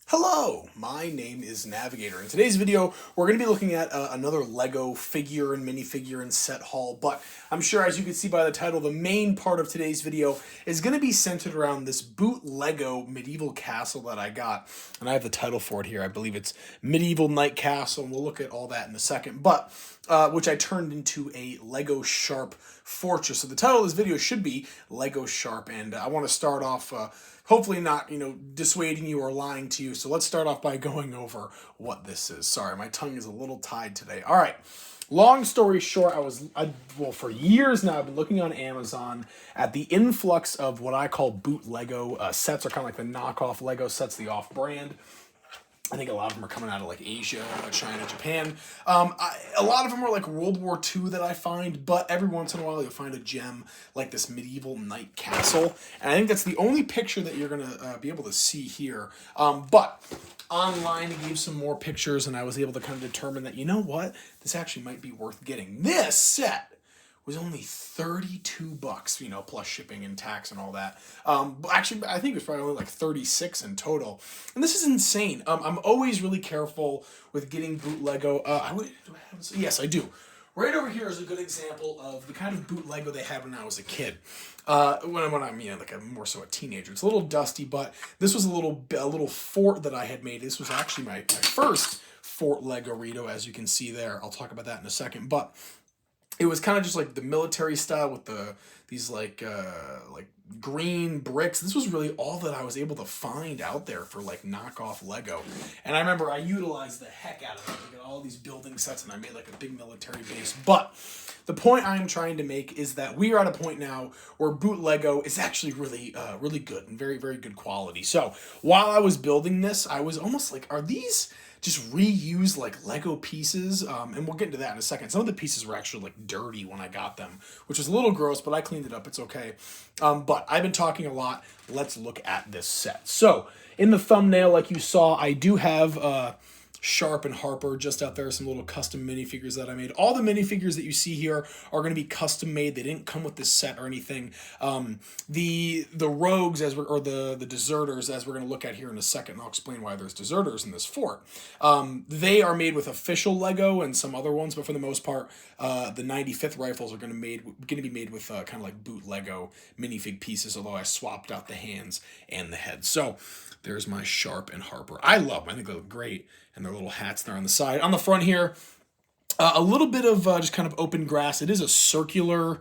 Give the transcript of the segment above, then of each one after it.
Hello, my name is Navigator. In today's video, we're going to be looking at another Lego figure and minifigure and set haul, but I'm sure as you can see by the title, the main part of today's video is going to be centered around this boot Lego medieval castle that I got, and I have the title for it here. I believe it's Medieval Knight Castle, and we'll look at all that in a second, but which I turned into a Lego Sharpe fortress. So the title of this video should be Lego Sharpe, and I want to start off hopefully not, dissuading you or lying to you. So let's start off by going over what this is. Sorry, my tongue is a little tied today. All right. Long story short, for years now, I've been looking on Amazon at the influx of what I call boot Lego sets, or kind of like the knockoff Lego sets, the off-brand. I think a lot of them are coming out of like Asia, China, Japan. A lot of them are like World War II that I find, but every once in a while you'll find a gem like this medieval knight castle. And I think that's the only picture that you're going to be able to see here. But online it gave some more pictures, and I was able to kind of determine that, you know what, this actually might be worth getting. This set was only $32, plus shipping and tax and all that. Actually, I think it was probably only like 36 in total. And this is insane. I'm always really careful with getting boot Lego. Yes, I do. Right over here is a good example of the kind of boot Lego they had when I was a kid. When I'm like more so a teenager. It's a little dusty, but this was a little fort that I had made. This was actually my first fort Lego-rito, as you can see there. I'll talk about that in a second, but it was kind of just like the military style with these like green bricks. This was really all that I was able to find out there for like knockoff Lego. And I remember I utilized the heck out of it. I got all these building sets and I made like a big military base. But the point I'm trying to make is that we are at a point now where boot Lego is actually really good and very, very good quality. So while I was building this, I was almost like, are these just reused like Lego pieces? And we'll get into that in a second. Some of the pieces were actually like dirty when I got them, which was a little gross, but I cleaned it up. It's okay. But I've been talking a lot. Let's look at this set. So in the thumbnail, like you saw, I do have Sharpe and Harper just out there, some little custom minifigures that I made. All the minifigures that you see here are going to be custom made. They didn't come with this set or anything. The rogues, or the deserters, as we're going to look at here in a second, and I'll explain why there's deserters in this fort. They are made with official Lego and some other ones, but for the most part, the 95th rifles are going to be made with kind of like boot Lego minifig pieces, although I swapped out the hands and the heads. So there's my Sharpe and Harper. I love them. I think they look great. And their little hats there on the side. On the front here, a little bit of just kind of open grass. It is a circular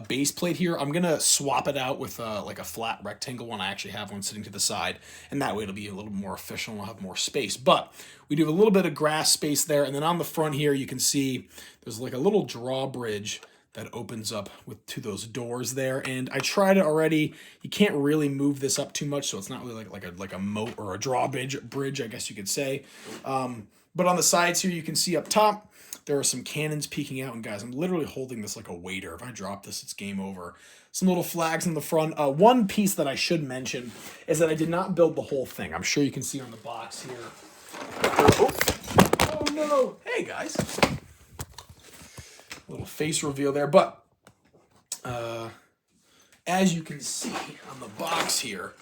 base plate here. I'm going to swap it out with like a flat rectangle one. I actually have one sitting to the side. And that way it'll be a little more official and I'll have more space. But we do have a little bit of grass space there. And then on the front here, you can see there's like a little drawbridge that opens up to those doors there. And I tried it already. You can't really move this up too much, so it's not really like a moat or a drawbridge, I guess you could say. But on the sides here, you can see up top, there are some cannons peeking out. And guys, I'm literally holding this like a waiter. If I drop this, it's game over. Some little flags in the front. One piece that I should mention is that I did not build the whole thing. I'm sure you can see on the box here. Oh no. Hey guys. Little face reveal there, but as you can see on the box here,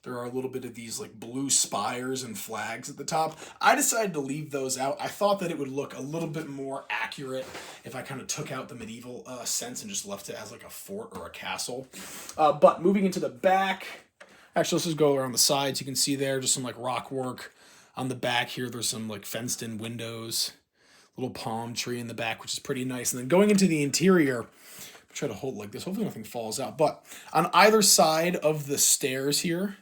there are a little bit of these like blue spires and flags at the top. I decided to leave those out. I thought that it would look a little bit more accurate if I kind of took out the medieval sense and just left it as like a fort or a castle. But moving into the back, actually let's just go around the sides. You can see there just some like rock work. On the back here, there's some like fenced in windows. Little palm tree in the back, which is pretty nice. And then going into the interior, I'll try to hold it like this. Hopefully nothing falls out. But on either side of the stairs here,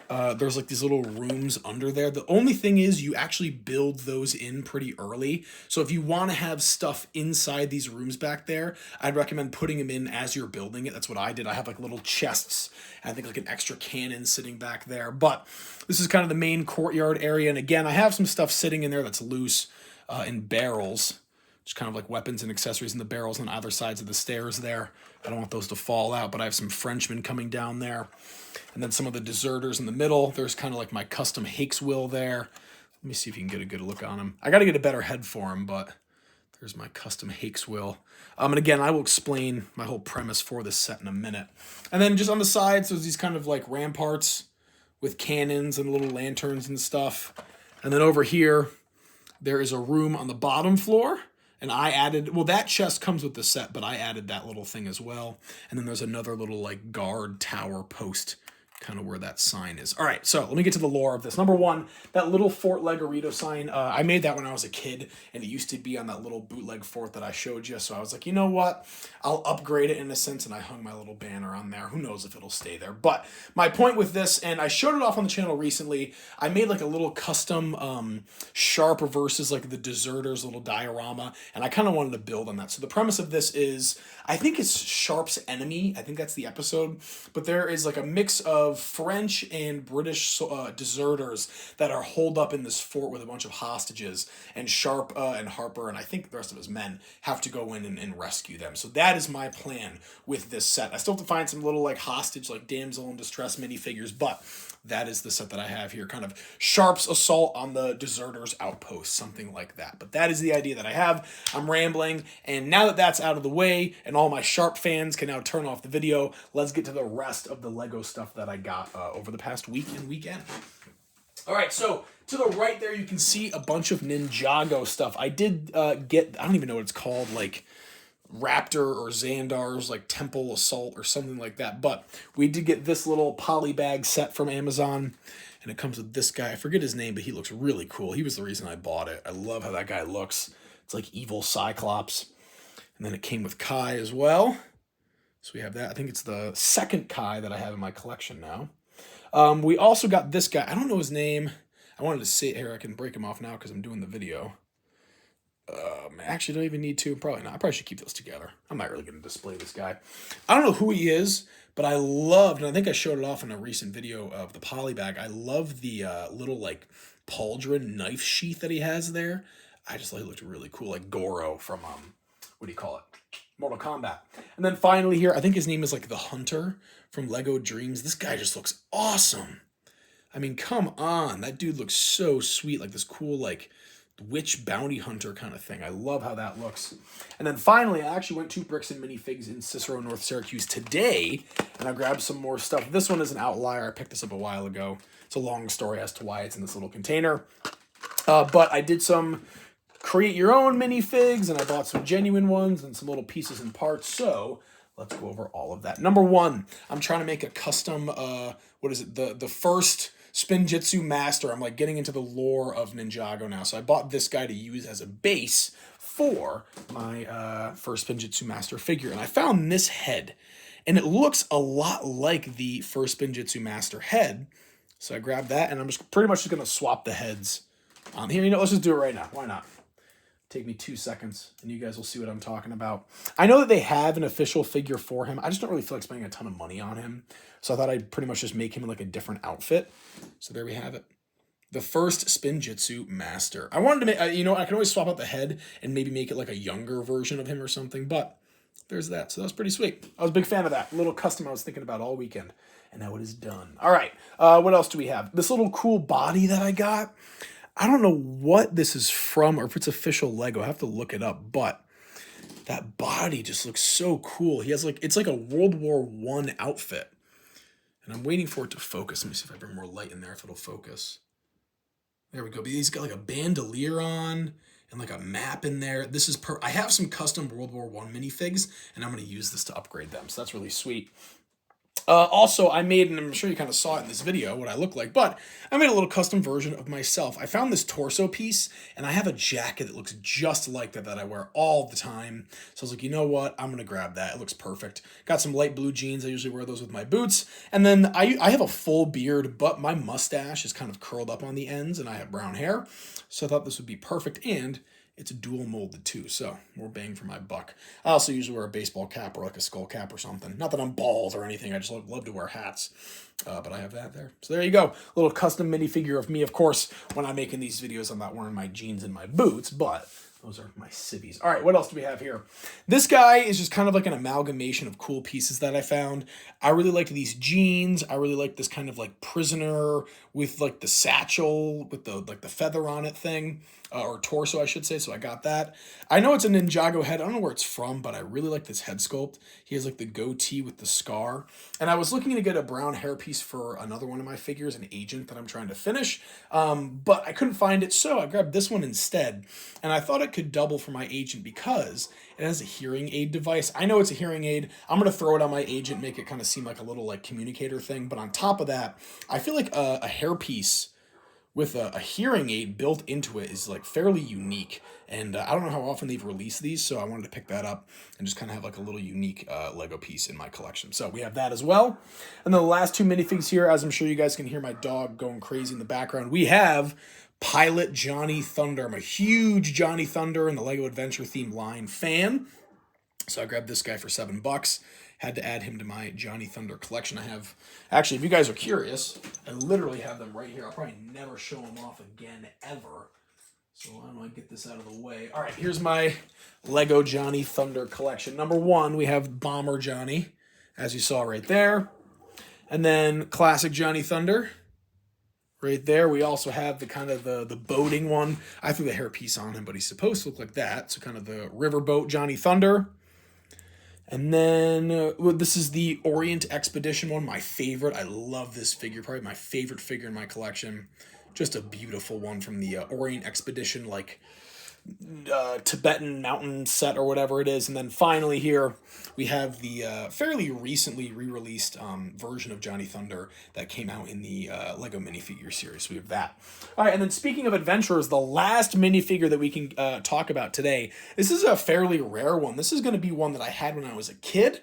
there's like these little rooms under there. The only thing is you actually build those in pretty early. So if you want to have stuff inside these rooms back there, I'd recommend putting them in as you're building it. That's what I did. I have like little chests, and I think like an extra cannon sitting back there. But this is kind of the main courtyard area. And again, I have some stuff sitting in there that's loose. In barrels, just kind of like weapons and accessories in the barrels on either sides of the stairs there. I don't want those to fall out, but I have some Frenchmen coming down there. And then some of the deserters in the middle. There's kind of like my custom Hakes wheel there. Let me see if you can get a good look on him. I got to get a better head for him, but there's my custom Hakes wheel. And again, I will explain my whole premise for this set in a minute. And then just on the sides, there's these kind of like ramparts with cannons and little lanterns and stuff. And then over here, there is a room on the bottom floor. And I added, well, that chest comes with the set, but I added that little thing as well. And then there's another little like guard tower post kind of where that sign is. All right, so let me get to the lore of this. Number one, that little Fort Legorito sign, I made that when I was a kid, and it used to be on that little bootleg fort that I showed you, so I was like, you know what? I'll upgrade it in a sense, and I hung my little banner on there. Who knows if it'll stay there? But my point with this, and I showed it off on the channel recently, I made like a little custom Sharpe versus like the Deserters little diorama, and I kind of wanted to build on that. So the premise of this is, I think it's Sharpe's enemy. I think that's the episode, but there is like a mix of French and British deserters that are holed up in this fort with a bunch of hostages, and Sharpe and Harper and I think the rest of his men have to go in and rescue them. So that is my plan with this set. I still have to find some little like hostage, like damsel in distress minifigures, but that is the set that I have here, kind of Sharpe's assault on the deserters outpost, something like that. But that is the idea that I have. I'm rambling, and now that that's out of the way and all my Sharpe fans can now turn off the video, let's get to the rest of the Lego stuff that I got over the past week and weekend. All right, so to the right there, you can see a bunch of Ninjago stuff. I did get, I don't even know what it's called, like Raptor or Xandar's like Temple Assault or something like that. But we did get this little poly bag set from Amazon, and it comes with this guy. I forget his name, but he looks really cool. He was the reason I bought it. I love how that guy looks. It's like evil Cyclops. And then it came with Kai as well. So we have that. I think it's the second Kai that I have in my collection now. We also got this guy. I don't know his name. I wanted to say it here. I can break him off now because I'm doing the video. Actually, don't even need to. Probably not. I probably should keep those together. I'm not really going to display this guy. I don't know who he is, but I loved, and I think I showed it off in a recent video of the poly bag. I love the little like pauldron knife sheath that he has there. I just thought he looked really cool, like Goro from what do you call it? Mortal Kombat. And then finally here, I think his name is like the Hunter from Lego Dreams. This guy just looks awesome. I mean, come on, that dude looks so sweet, like this cool like witch bounty hunter kind of thing. I love how that looks. And then finally, I actually went to Bricks and Minifigs in Cicero, North Syracuse today, and I grabbed some more stuff. This one is an outlier. I picked this up a while ago. It's a long story as to why it's in this little container. But I did some create your own minifigs, and I bought some genuine ones and some little pieces and parts. So let's go over all of that. Number one, I'm trying to make a custom, what is it? The first Spinjitzu Master. I'm like getting into the lore of Ninjago now. So I bought this guy to use as a base for my first Spinjitzu Master figure. And I found this head, and it looks a lot like the first Spinjitzu Master head. So I grabbed that, and I'm just pretty much just going to swap the heads on here. You know, let's just do it right now. Why not? Take me 2 seconds, and you guys will see what I'm talking about. I know that they have an official figure for him. I just don't really feel like spending a ton of money on him. So I thought I'd pretty much just make him in like a different outfit. So there we have it. The first Spinjitzu Master. I wanted to make, you know, I can always swap out the head and maybe make it like a younger version of him or something, but there's that. So that was pretty sweet. I was a big fan of that. A little custom I was thinking about all weekend, and now it is done. All right, what else do we have? This little cool body that I got. I don't know what this is from or if it's official Lego. I have to look it up, but that body just looks so cool. He has like, it's like a World War I outfit. And I'm waiting for it to focus. Let me see if I bring more light in there, if it'll focus. There we go. But he's got like a bandolier on and like a map in there. This is I have some custom World War I minifigs, and I'm going to use this to upgrade them. So that's really sweet. Also, I made, and I'm sure you kind of saw it in this video, what I look like, but I made a little custom version of myself. I found this torso piece, and I have a jacket that looks just like that I wear all the time. So I was like, you know what? I'm going to grab that. It looks perfect. Got some light blue jeans. I usually wear those with my boots. And then I have a full beard, but my mustache is kind of curled up on the ends, and I have brown hair. So I thought this would be perfect, and it's dual molded too, so more bang for my buck. I also usually wear a baseball cap or like a skull cap or something. Not that I'm bald or anything, I just love to wear hats. But I have that there. So there you go. A little custom minifigure of me. Of course, when I'm making these videos, I'm not wearing my jeans and my boots, but Those are my civvies. All right, what else do we have here? This guy is just kind of like an amalgamation of cool pieces that I found. I really like these jeans. I really like this kind of like prisoner with like the satchel with the like the feather on it thing, or torso, I should say. So I got that. I know it's a Ninjago head. I don't know where it's from, but I really like this head sculpt. He has like the goatee with the scar. And I was looking to get a brown hairpiece for another one of my figures, an agent that I'm trying to finish, but I couldn't find it, so I grabbed this one instead. And I thought it could double for my agent because it has a hearing aid device. I know it's a hearing aid. I'm going to throw it on my agent, make it kind of seem like a little like communicator thing. But on top of that, I feel like a hairpiece with a hearing aid built into it is like fairly unique. And I don't know how often they've released these, so I wanted to pick that up and just kind of have like a little unique Lego piece in my collection. So we have that as well. And then the last two minifigs here, as I'm sure you guys can hear my dog going crazy in the background, we have Pilot Johnny Thunder. I'm a huge Johnny Thunder and the Lego Adventure theme line fan. So I grabbed this guy for $7. Had to add him to my Johnny Thunder collection. I have, actually, if you guys are curious, I literally have them right here. I'll probably never show them off again, ever. So why don't I get this out of the way? All right, here's my Lego Johnny Thunder collection. Number one, we have Bomber Johnny, as you saw right there. And then classic Johnny Thunder. Right there, we also have the kind of the boating one. I threw the hairpiece on him, but he's supposed to look like that. So kind of the riverboat Johnny Thunder. And then this is the Orient Expedition one, my favorite. I love this figure, probably my favorite figure in my collection. Just a beautiful one from the Orient Expedition, like Tibetan mountain set or whatever it is. And then finally here we have the fairly recently re-released version of Johnny Thunder that came out in the Lego minifigure series. So we have that. All right, and then speaking of adventurers, the last minifigure that we can talk about today, this is a fairly rare one. This is going to be one that I had when I was a kid,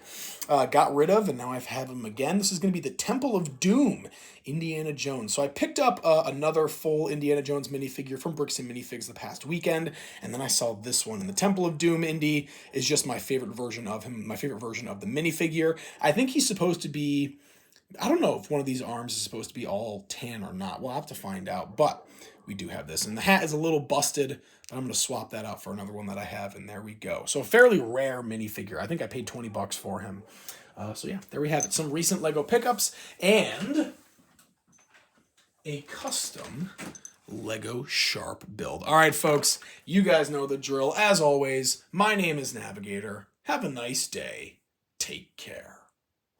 got rid of, and now I've had them again. This is going to be the Temple of Doom, Indiana Jones. So I picked up another full Indiana Jones minifigure from Bricks and Minifigs the past weekend, and then I saw this one. And the Temple of Doom Indy is just my favorite version of him, my favorite version of the minifigure. I think he's supposed to be, I don't know if one of these arms is supposed to be all tan or not. We'll have to find out, but we do have this. And the hat is a little busted, but I'm going to swap that out for another one that I have, and there we go. So a fairly rare minifigure. I think I paid $20 for him. So yeah, there we have it. Some recent Lego pickups and a custom Lego Sharpe build. All right, folks, you guys know the drill. As always, my name is Navigator. Have a nice day. Take care.